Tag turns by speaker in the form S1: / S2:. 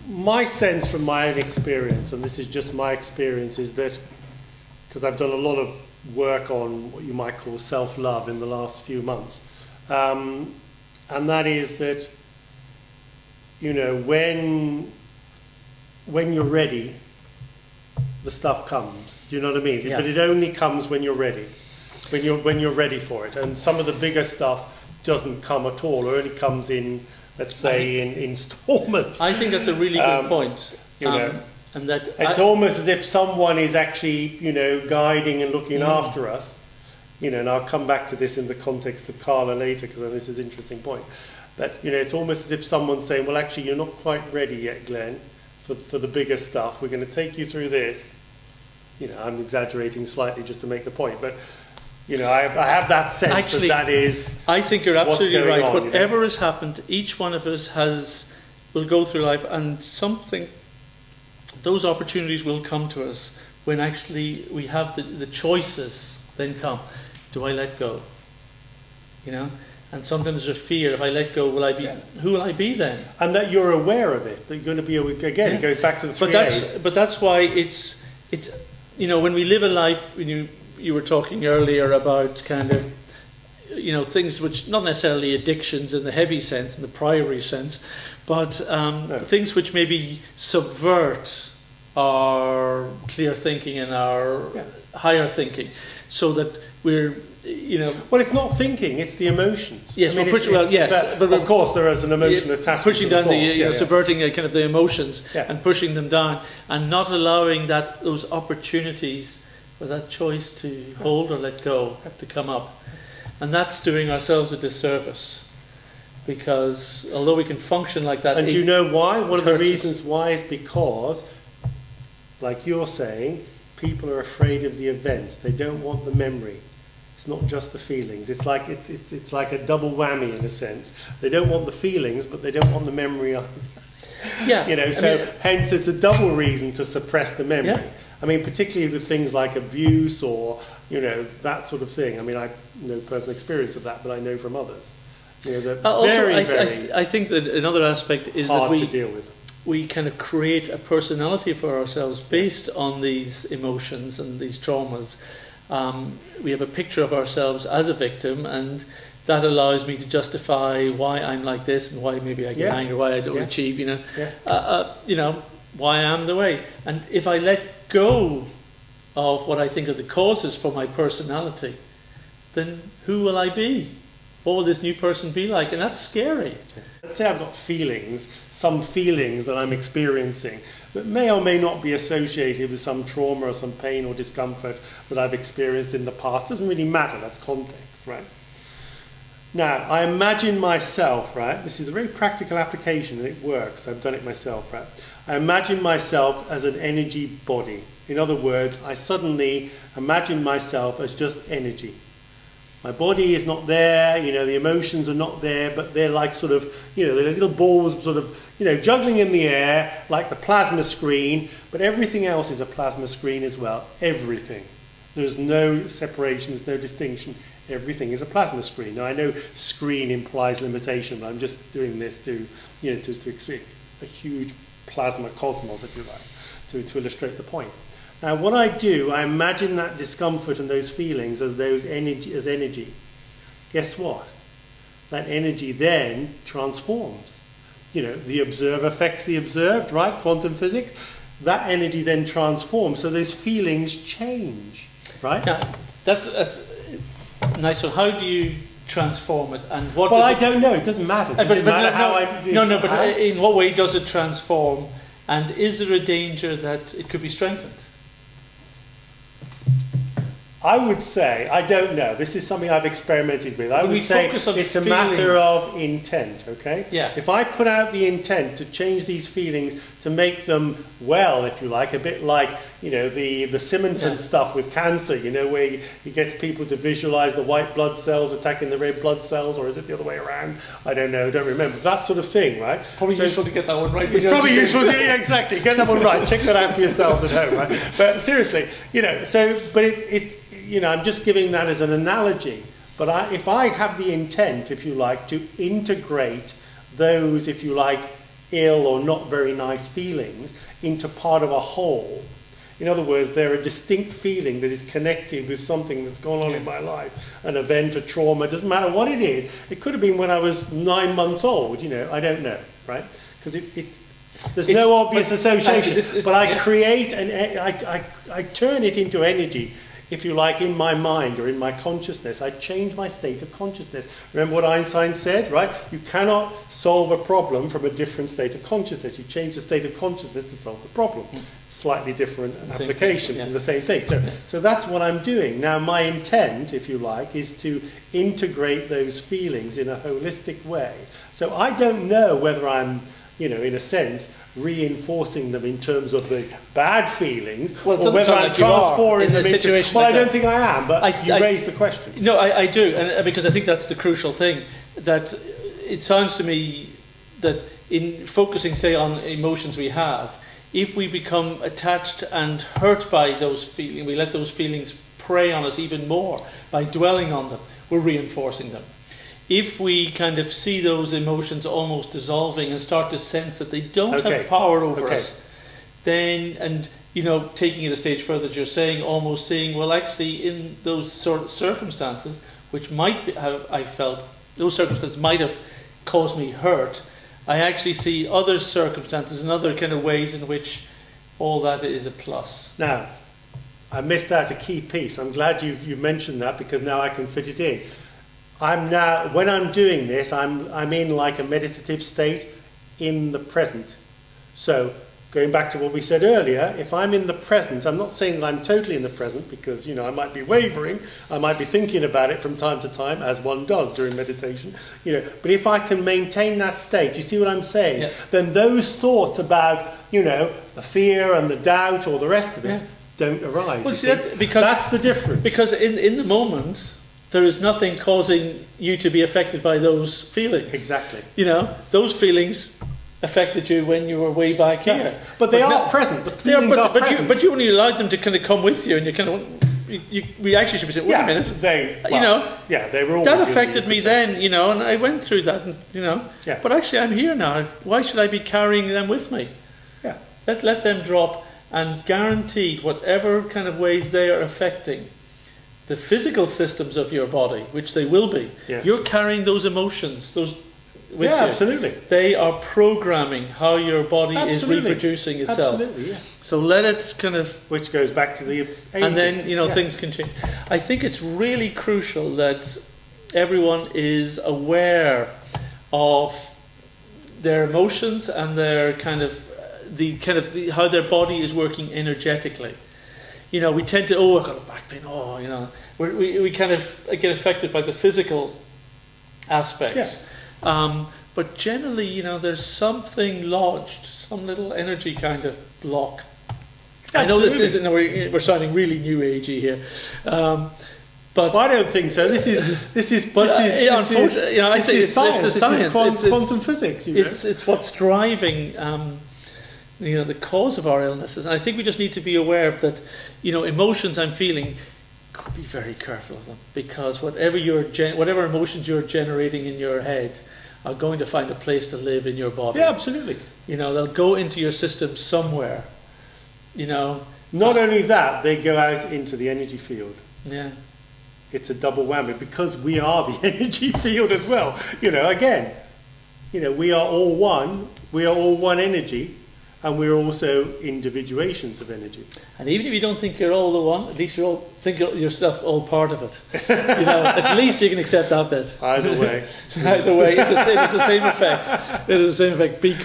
S1: my sense from my own experience, and this is just my experience, is that because I've done a lot of work on what you might call self-love in the last few months, and that is that, you know, when you're ready, the stuff comes. Do you know what I mean? Yeah. But it only comes when you're ready, when you're ready for it. And some of the bigger stuff doesn't come at all, or only comes in, let's say, in installments.
S2: I think that's a really good point.
S1: You know,
S2: and that
S1: it's almost as if someone is actually, you know, guiding and looking after us. You know, and I'll come back to this in the context of Carla later, because this is an interesting point. That, you know, it's almost as if someone's saying, well, actually, you're not quite ready yet, Glenn, for the bigger stuff. We're going to take you through this. You know, I'm exaggerating slightly just to make the point, but, you know, I have that sense. Actually, that is.
S2: I think you're absolutely right.
S1: On,
S2: whatever has happened, each one of us will go through life, and those opportunities will come to us when actually we have the choices then come. Do I let go? You know? And sometimes there's a fear, if I let go, who will I be then? And
S1: that you're aware of it, that you're going to be, again, it goes back to the 3 A's.
S2: But that's why it's, you know, when we live a life, when you were talking earlier about kind of, you know, things which, not necessarily addictions in the heavy sense, in the priory sense, but things which maybe subvert our clear thinking and our higher thinking, so that we're, you know...
S1: Well, it's not thinking, it's the emotions.
S2: Yes,
S1: but of course there is an emotion attached
S2: pushing
S1: to the
S2: down
S1: thoughts,
S2: subverting kind of the emotions and pushing them down, and not allowing those opportunities for that choice to hold or let go to come up. And that's doing ourselves a disservice, because although we can function like that...
S1: And do you know why? One of the reasons why is because, like you're saying, people are afraid of the event. They don't want the memory. It's not just the feelings. It's like it's like a double whammy in a sense. They don't want the feelings, but they don't want the memory either.
S2: Yeah.
S1: You know, hence it's a double reason to suppress the memory. Yeah. I mean, particularly with things like abuse or, you know, that sort of thing. I mean, I no personal experience of that, but I know from others. You know,
S2: very I think that another aspect is
S1: hard
S2: that
S1: to deal with.
S2: We kind of create a personality for ourselves based on these emotions and these traumas. We have a picture of ourselves as a victim, and that allows me to justify why I'm like this and why maybe I get angry, why I don't achieve, you know, why I'm the way. And if I let go of what I think are the causes for my personality, then who will I be? What will this new person be like? And that's scary.
S1: Let's say I've got feelings, some feelings that I'm experiencing that may or may not be associated with some trauma or some pain or discomfort that I've experienced in the past. Doesn't really matter, that's context, right? Now, I imagine myself, right? This is a very practical application and it works. I've done it myself, right? I imagine myself as an energy body. In other words, I suddenly imagine myself as just energy. My body is not there, you know, the emotions are not there, but they're like sort of, you know, they're little balls sort of, you know, juggling in the air like the plasma screen, but everything else is a plasma screen as well. Everything. There's no separation, there's no distinction. Everything is a plasma screen. Now, I know screen implies limitation, but I'm just doing this to, you know, to explain a huge plasma cosmos, if you like, to illustrate the point. Now, what I do, I imagine that discomfort and those feelings as energy. Guess what? That energy then transforms. You know, the observer affects the observed, right? Quantum physics. That energy then transforms, so those feelings change, right?
S2: Now, that's nice. So how do you transform it, and what?
S1: Well, I don't know. It doesn't matter. Does it matter how I?
S2: No. But in what way does it transform? And is there a danger that it could be strengthened?
S1: I would say, I don't know. This is something I've experimented with. I would say it's a matter of intent, okay?
S2: Yeah.
S1: If I put out the intent to change these feelings, to make them well, if you like, a bit like, you know, the Simonton stuff with cancer, you know, where he gets people to visualize the white blood cells attacking the red blood cells, or is it the other way around? I don't know, don't remember. That sort of thing, right?
S2: Probably useful to get that one right.
S1: It's probably useful, yeah, exactly. Get that one right. Check that out for yourselves at home, right? But seriously, you know, but you know, I'm just giving that as an analogy. But if I have the intent, if you like, to integrate those, if you like, ill or not very nice feelings into part of a whole. In other words, they're a distinct feeling that is connected with something that's gone on in my life, an event, a trauma, doesn't matter what it is. It could have been when I was 9 months old, you know, I don't know, right? Because there's no obvious association, but I create and I turn it into energy, if you like, in my mind or in my consciousness. I change my state of consciousness. Remember what Einstein said, right? You cannot solve a problem from a different state of consciousness. You change the state of consciousness to solve the problem. Slightly different application from the same thing. So that's what I'm doing. Now my intent, if you like, is to integrate those feelings in a holistic way. So I don't know whether I'm, you know, in a sense, reinforcing them in terms of the bad feelings, or whether I'm transforming them into... Well, I don't think I am, but you raise the question.
S2: No, I do, and because I think that's the crucial thing. That it sounds to me that in focusing, say, on emotions we have, if we become attached and hurt by those feelings, we let those feelings prey on us even more by dwelling on them, we're reinforcing them. If we kind of see those emotions almost dissolving and start to sense that they don't have power over us, then, and you know, taking it a stage further, as you're saying, almost seeing, well, actually, in those sort of circumstances, which might be, I felt, those circumstances might have caused me hurt, I actually see other circumstances and other kind of ways in which all that is a plus.
S1: Now, I missed out a key piece. I'm glad you mentioned that, because now I can fit it in. I'm now, when I'm doing this, I'm in like a meditative state in the present. So going back to what we said earlier, if I'm in the present, I'm not saying that I'm totally in the present, because, you know, I might be wavering, I might be thinking about it from time to time, as one does during meditation, you know, but if I can maintain that state, you see what I'm saying? Yeah. Then those thoughts about, you know, the fear and the doubt or the rest of it don't arise.
S2: Well, see, because
S1: that's the difference.
S2: Because in the moment, there is nothing causing you to be affected by those feelings.
S1: Exactly.
S2: You know, those feelings affected you when you were way back here.
S1: But they are present. The feelings are present.
S2: But you only allowed them to kind of come with you, and you kind of, we actually should be saying, wait a minute. You know,
S1: they were always
S2: that affected me then, you know, and I went through that, and, you know.
S1: Yeah.
S2: But actually, I'm here now. Why should I be carrying them with me?
S1: Yeah.
S2: Let them drop, and guaranteed, whatever kind of ways they are affecting the physical systems of your body, which they will be, you're carrying those emotions, those with you.
S1: Absolutely.
S2: They are programming how your body is reproducing itself.
S1: Absolutely, yeah.
S2: So let it kind of...
S1: Which goes back to the aging.
S2: And then, you know, things can change. I think it's really crucial that everyone is aware of their emotions and their kind of how their body is working energetically. You know, we tend to, I've got a back pain, you know. We kind of get affected by the physical aspects. Yeah. But generally, you know, there's something lodged, some little energy kind of block. Absolutely. I know this isn't, we're sounding really new agey here. But
S1: I don't think so. This is
S2: unfortunately, you know, I think it's a science.
S1: It's quantum physics. You know?
S2: It's what's driving you know, the cause of our illnesses. And I think we just need to be aware that, you know, emotions I'm feeling, could be very careful of them, because whatever emotions you're generating in your head are going to find a place to live in your body.
S1: Yeah, absolutely.
S2: You know, they'll go into your system somewhere. You know.
S1: Not only that, they go out into the energy field.
S2: Yeah.
S1: It's a double whammy, because we are the energy field as well. You know, again, you know, we are all one. We are all one energy. And we're also individuations of energy. And
S2: even if you don't think you're all the one, at least you all think yourself all part of it. You know, at least you can accept that bit.
S1: Either way.
S2: Either way, it is the same effect. It is the same effect. Be